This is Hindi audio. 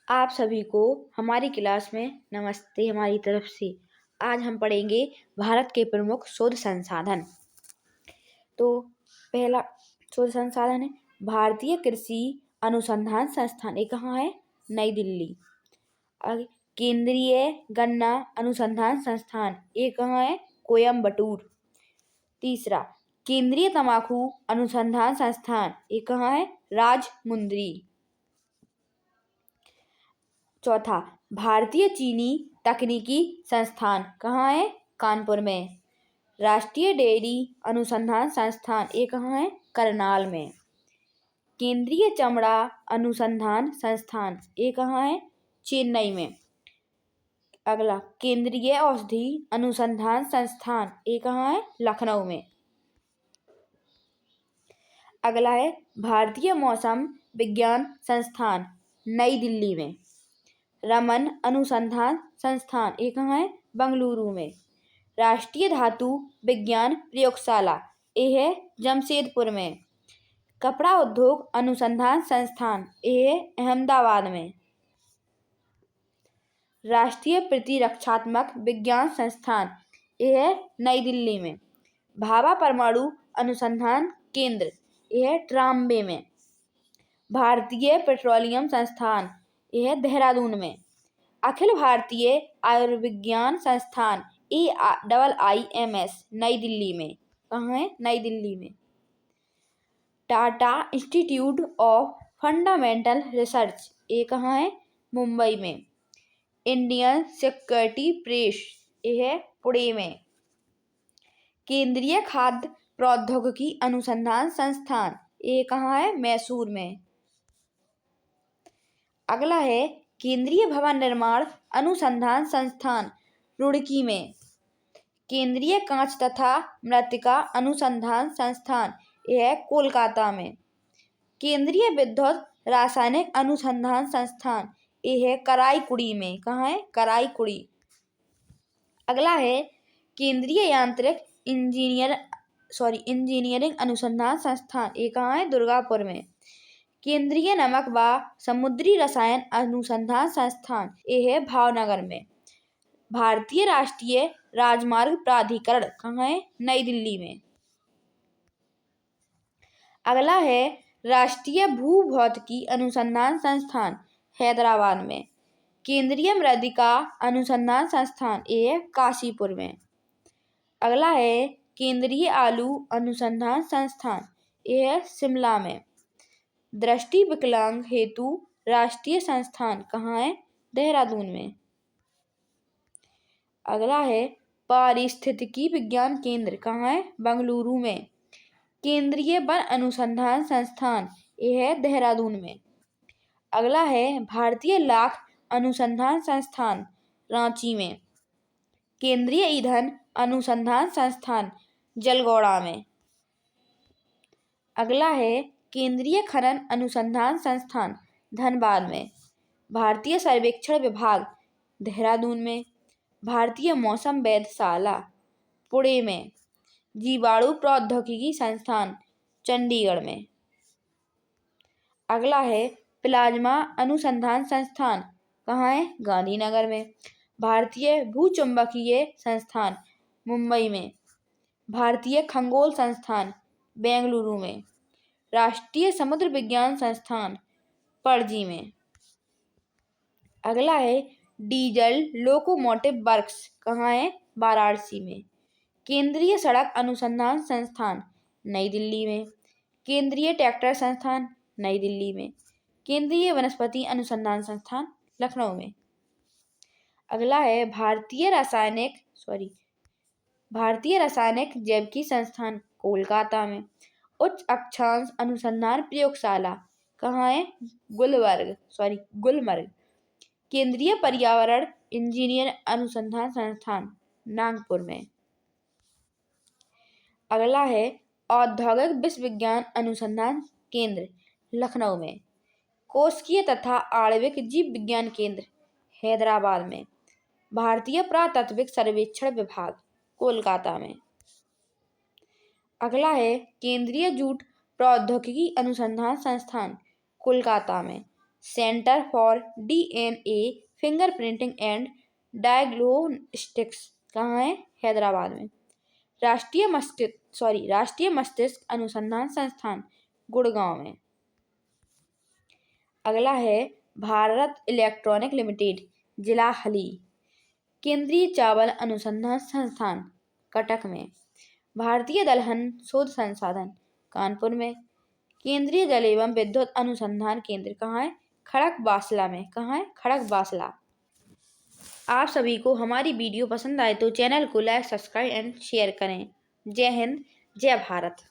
आप सभी को हमारी क्लास में नमस्ते हमारी तरफ से। आज हम पढ़ेंगे भारत के प्रमुख शोध संसाधन। तो पहला शोध संसाधन है भारतीय कृषि अनुसंधान संस्थान। ये कहाँ है? नई दिल्ली। आगे केंद्रीय गन्ना अनुसंधान संस्थान। ये कहाँ है? कोयम्बटूर। तीसरा केंद्रीय तंबाकू अनुसंधान संस्थान। ये कहाँ है? राजमुंद्री। चौथा भारतीय चीनी तकनीकी संस्थान कहाँ है? कानपुर में। राष्ट्रीय डेयरी अनुसंधान संस्थान ये कहाँ है? करनाल में। केंद्रीय चमड़ा अनुसंधान संस्थान ये कहाँ है? चेन्नई में। अगला केंद्रीय औषधि अनुसंधान संस्थान ये कहाँ है? लखनऊ में। अगला है भारतीय मौसम विज्ञान संस्थान नई दिल्ली में। रमन अनुसंधान संस्थान ये कहाँ है? बंगलुरु में। राष्ट्रीय धातु विज्ञान प्रयोगशाला ये है जमशेदपुर में। कपड़ा उद्योग अनुसंधान संस्थान ये है अहमदाबाद में। राष्ट्रीय प्रतिरक्षात्मक विज्ञान संस्थान ये है नई दिल्ली में। भाभा परमाणु अनुसंधान केंद्र ये है ट्राम्बे में। भारतीय पेट्रोलियम संस्थान ये है देहरादून में। अखिल भारतीय आयुर्विज्ञान संस्थान AIIMS नई दिल्ली में। कहाँ है? नई दिल्ली में। Tata institute of fundamental research ये कहाँ है? मुंबई में। इंडियन सिक्योरिटी प्रेस ये है पुणे में। केंद्रीय खाद्य प्रौद्योगिकी अनुसंधान संस्थान ये कहाँ है? मैसूर में। अगला है केंद्रीय भवन निर्माण अनुसंधान संस्थान रुड़की में। केंद्रीय कांच तथा मृत्तिका अनुसंधान संस्थान यह है कोलकाता में। केंद्रीय विद्युत रासायनिक अनुसंधान संस्थान यह है कराईकुड़ी में। कहाँ है? कराईकुड़ी। अगला है केंद्रीय यांत्रिक इंजीनियरिंग अनुसंधान संस्थान ये कहाँ है? दुर्गापुर में। केंद्रीय नमक व समुद्री रसायन अनुसंधान संस्थान ये है भावनगर में। भारतीय राष्ट्रीय राजमार्ग प्राधिकरण कहाँ है? नई दिल्ली में। अगला है राष्ट्रीय भूभौतिकी अनुसंधान संस्थान हैदराबाद में। केंद्रीय मृत्तिका अनुसंधान संस्थान ये है काशीपुर में। अगला है केंद्रीय आलू अनुसंधान संस्थान ये है शिमला में। दृष्टि विकलांग हेतु राष्ट्रीय संस्थान कहाँ है? देहरादून में। अगला है पारिस्थितिकी विज्ञान केंद्र कहाँ है? बंगलुरु में। केंद्रीय वन अनुसंधान संस्थान ये है देहरादून में। अगला है भारतीय लाख अनुसंधान संस्थान रांची में। केंद्रीय ईंधन अनुसंधान संस्थान जलगौड़ा में। अगला है केंद्रीय खनन अनुसंधान संस्थान धनबाद में। भारतीय सर्वेक्षण विभाग देहरादून में। भारतीय मौसम वेधशाला पुणे में। जीवाणु प्रौद्योगिकी संस्थान चंडीगढ़ में। अगला है प्लाज्मा अनुसंधान संस्थान कहाँ है? गांधीनगर में। भारतीय भूचुंबकीय संस्थान मुंबई में। भारतीय खगोल संस्थान बेंगलुरु में। राष्ट्रीय समुद्र विज्ञान संस्थान पणजी में। अगला है डीजल लोकोमोटिव वर्क्स कहाँ है? वाराणसी में। केंद्रीय सड़क अनुसंधान संस्थान नई दिल्ली में। केंद्रीय ट्रैक्टर संस्थान नई दिल्ली में। केंद्रीय वनस्पति अनुसंधान संस्थान लखनऊ में। अगला है भारतीय रासायनिक जैविकी संस्थान कोलकाता में। उच्च अक्षांश अनुसंधान प्रयोगशाला कहाँ है? गुलमर्ग। केंद्रीय पर्यावरण इंजीनियर अनुसंधान संस्थान नागपुर में। अगला है औद्योगिक विश्वविज्ञान अनुसंधान केंद्र लखनऊ में। कोशिकीय तथा आणविक जीव विज्ञान केंद्र हैदराबाद में। भारतीय पुरातात्विक सर्वेक्षण विभाग कोलकाता में। अगला है केंद्रीय जूट प्रौद्योगिकी अनुसंधान संस्थान कोलकाता में। Centre for DNA fingerprinting and diagnostics कहाँ है? हैदराबाद में। राष्ट्रीय मस्तिष्क अनुसंधान संस्थान गुड़गांव में। अगला है भारत इलेक्ट्रॉनिक लिमिटेड जिला हली। केंद्रीय चावल अनुसंधान संस्थान कटक में। भारतीय दलहन शोध संस्थान कानपुर में। केंद्रीय जल एवं विद्युत अनुसंधान केंद्र कहाँ है? खड़गवासला में। कहाँ है? खड़गवासला। आप सभी को हमारी वीडियो पसंद आए तो चैनल को लाइक, सब्सक्राइब एंड शेयर करें। जय हिंद, जय भारत।